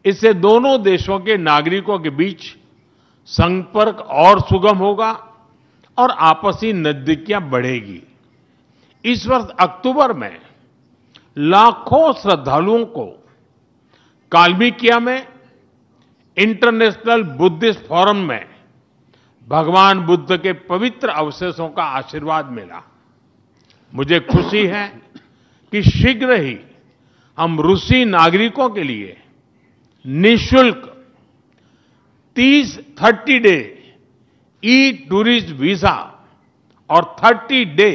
इससे दोनों देशों के नागरिकों के बीच संपर्क और सुगम होगा और आपसी नजदीकियां बढ़ेगी। इस वर्ष अक्टूबर में लाखों श्रद्धालुओं को कालमिकिया में इंटरनेशनल बुद्धिस्ट फोरम में भगवान बुद्ध के पवित्र अवशेषों का आशीर्वाद मिला। मुझे खुशी है कि शीघ्र ही हम रूसी नागरिकों के लिए निःशुल्क 30 डे ई टूरिस्ट वीजा और 30 डे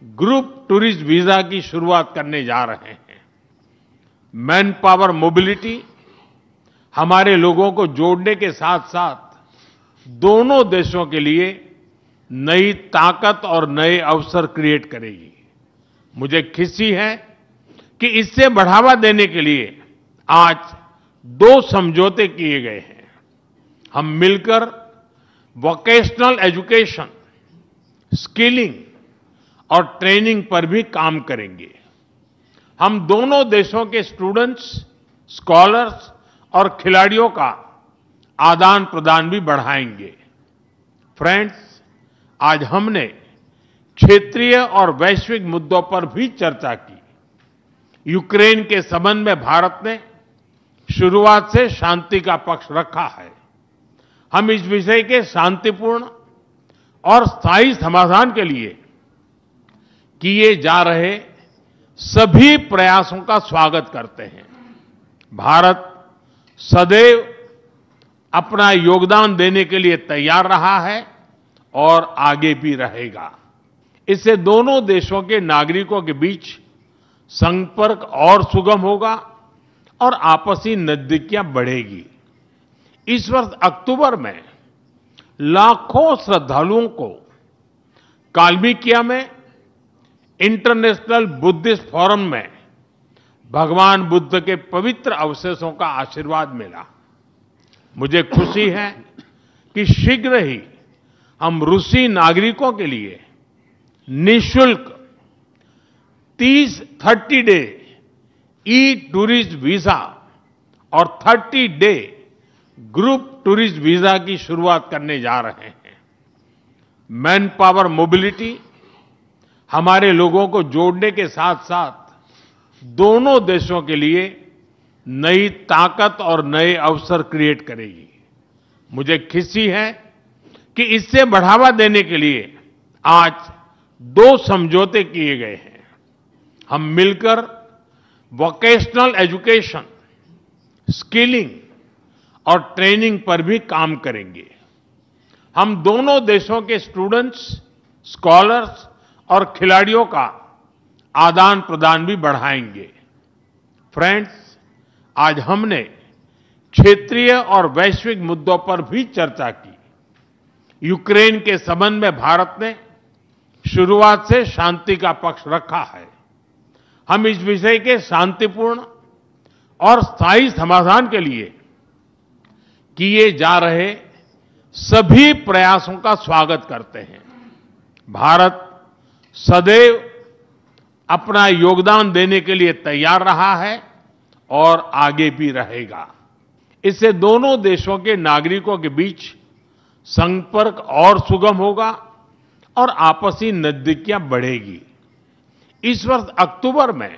ग्रुप टूरिस्ट वीजा की शुरुआत करने जा रहे हैं। मैन पावर मोबिलिटी हमारे लोगों को जोड़ने के साथ साथ दोनों देशों के लिए नई ताकत और नए अवसर क्रिएट करेगी। मुझे खुशी है कि इससे बढ़ावा देने के लिए आज 2 समझौते किए गए हैं। हम मिलकर वोकेशनल एजुकेशन, स्किलिंग और ट्रेनिंग पर भी काम करेंगे। हम दोनों देशों के स्टूडेंट्स, स्कॉलर्स और खिलाड़ियों का आदान प्रदान भी बढ़ाएंगे। फ्रेंड्स, आज हमने क्षेत्रीय और वैश्विक मुद्दों पर भी चर्चा की। यूक्रेन के संबंध में भारत ने शुरुआत से शांति का पक्ष रखा है। हम इस विषय के शांतिपूर्ण और स्थायी समाधान के लिए किए जा रहे सभी प्रयासों का स्वागत करते हैं। भारत सदैव अपना योगदान देने के लिए तैयार रहा है और आगे भी रहेगा। इससे दोनों देशों के नागरिकों के बीच संपर्क और सुगम होगा और आपसी नजदीकियां बढ़ेगी। इस वर्ष अक्टूबर में लाखों श्रद्धालुओं को कालमिकिया में इंटरनेशनल बुद्धिस्ट फोरम में भगवान बुद्ध के पवित्र अवशेषों का आशीर्वाद मिला। मुझे खुशी है कि शीघ्र ही हम रूसी नागरिकों के लिए निःशुल्क 30 डे ई टूरिस्ट वीजा और 30 डे ग्रुप टूरिस्ट वीजा की शुरुआत करने जा रहे हैं। मैन पावर मोबिलिटी हमारे लोगों को जोड़ने के साथ साथ दोनों देशों के लिए नई ताकत और नए अवसर क्रिएट करेगी। मुझे खुशी है कि इससे बढ़ावा देने के लिए आज 2 समझौते किए गए हैं। हम मिलकर वोकेशनल एजुकेशन, स्किलिंग और ट्रेनिंग पर भी काम करेंगे। हम दोनों देशों के स्टूडेंट्स, स्कॉलर्स और खिलाड़ियों का आदान प्रदान भी बढ़ाएंगे। फ्रेंड्स, आज हमने क्षेत्रीय और वैश्विक मुद्दों पर भी चर्चा की। यूक्रेन के संबंध में भारत ने शुरुआत से शांति का पक्ष रखा है। हम इस विषय के शांतिपूर्ण और स्थायी समाधान के लिए किए जा रहे सभी प्रयासों का स्वागत करते हैं। भारत सदैव अपना योगदान देने के लिए तैयार रहा है और आगे भी रहेगा। इससे दोनों देशों के नागरिकों के बीच संपर्क और सुगम होगा और आपसी नजदीकियां बढ़ेगी। इस वर्ष अक्टूबर में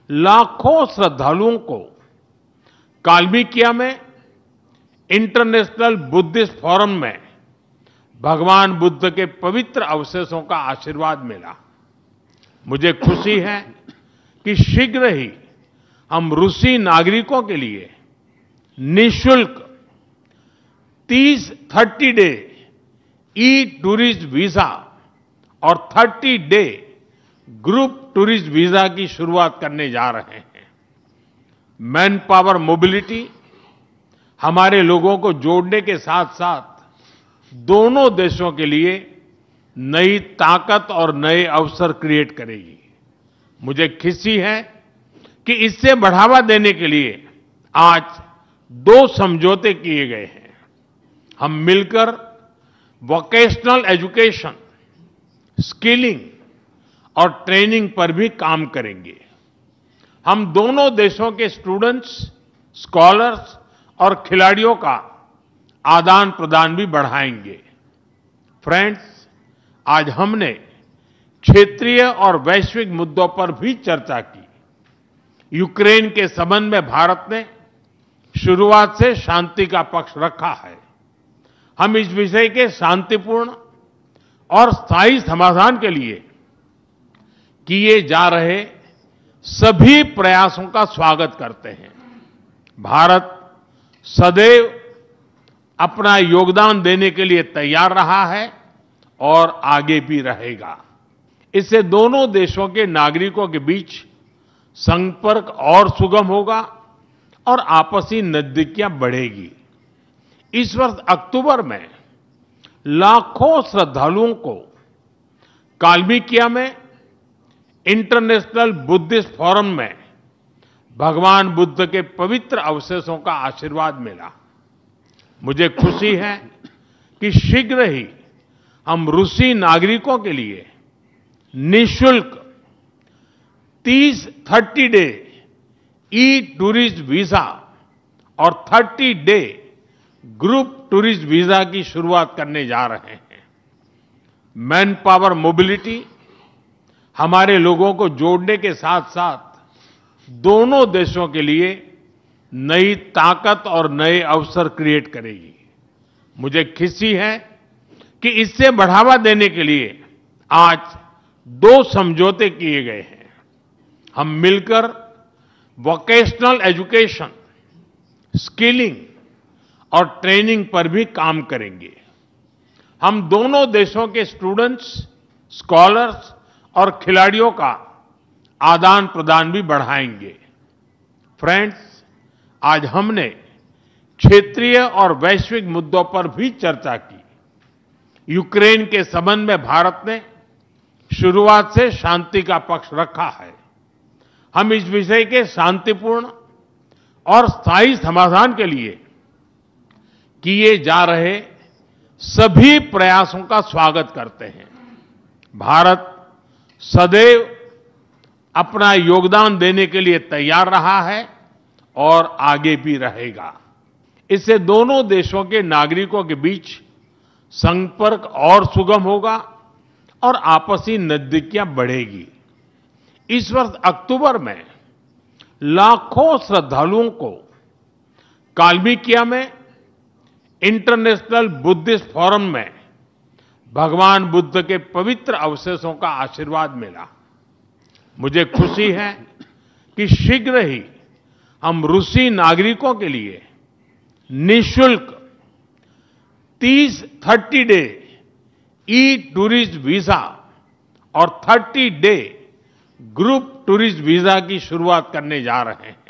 लाखों श्रद्धालुओं को कालमिकिया में इंटरनेशनल बुद्धिस्ट फोरम में भगवान बुद्ध के पवित्र अवशेषों का आशीर्वाद मिला। मुझे खुशी है कि शीघ्र ही हम रूसी नागरिकों के लिए निःशुल्क 30 डे ई टूरिस्ट वीजा और 30 डे ग्रुप टूरिस्ट वीजा की शुरुआत करने जा रहे हैं। मैन पावर मोबिलिटी हमारे लोगों को जोड़ने के साथ साथ दोनों देशों के लिए नई ताकत और नए अवसर क्रिएट करेगी। मुझे खुशी है कि इससे बढ़ावा देने के लिए आज 2 समझौते किए गए हैं। हम मिलकर वोकेशनल एजुकेशन, स्किलिंग और ट्रेनिंग पर भी काम करेंगे। हम दोनों देशों के स्टूडेंट्स, स्कॉलर्स और खिलाड़ियों का आदान प्रदान भी बढ़ाएंगे। फ्रेंड्स, आज हमने क्षेत्रीय और वैश्विक मुद्दों पर भी चर्चा की। यूक्रेन के संबंध में भारत ने शुरुआत से शांति का पक्ष रखा है। हम इस विषय के शांतिपूर्ण और स्थायी समाधान के लिए किए जा रहे सभी प्रयासों का स्वागत करते हैं। भारत सदैव अपना योगदान देने के लिए तैयार रहा है और आगे भी रहेगा। इससे दोनों देशों के नागरिकों के बीच संपर्क और सुगम होगा और आपसी नजदीकियां बढ़ेगी। इस वर्ष अक्टूबर में लाखों श्रद्धालुओं को काल्मिकिया में इंटरनेशनल बुद्धिस्ट फोरम में भगवान बुद्ध के पवित्र अवशेषों का आशीर्वाद मिला। मुझे खुशी है कि शीघ्र ही हम रूसी नागरिकों के लिए निःशुल्क 30 डे ई टूरिस्ट वीजा और 30 डे ग्रुप टूरिस्ट वीजा की शुरुआत करने जा रहे हैं। मैन पावर मोबिलिटी हमारे लोगों को जोड़ने के साथ साथ दोनों देशों के लिए नई ताकत और नए अवसर क्रिएट करेगी। मुझे खुशी है कि इससे बढ़ावा देने के लिए आज 2 समझौते किए गए हैं। हम मिलकर वोकेशनल एजुकेशन, स्किलिंग और ट्रेनिंग पर भी काम करेंगे। हम दोनों देशों के स्टूडेंट्स, स्कॉलर्स और खिलाड़ियों का आदान प्रदान भी बढ़ाएंगे। फ्रेंड्स, आज हमने क्षेत्रीय और वैश्विक मुद्दों पर भी चर्चा की। यूक्रेन के संबंध में भारत ने शुरुआत से शांति का पक्ष रखा है। हम इस विषय के शांतिपूर्ण और स्थायी समाधान के लिए किए जा रहे सभी प्रयासों का स्वागत करते हैं। भारत सदैव अपना योगदान देने के लिए तैयार रहा है और आगे भी रहेगा। इससे दोनों देशों के नागरिकों के बीच संपर्क और सुगम होगा और आपसी नजदीकियां बढ़ेगी। इस वर्ष अक्टूबर में लाखों श्रद्धालुओं को काल्मिकिया में इंटरनेशनल बुद्धिस्ट फोरम में भगवान बुद्ध के पवित्र अवशेषों का आशीर्वाद मिला। मुझे खुशी है कि शीघ्र ही हम रूसी नागरिकों के लिए निःशुल्क 30 डे ई टूरिस्ट वीजा और 30 डे ग्रुप टूरिस्ट वीजा की शुरुआत करने जा रहे हैं।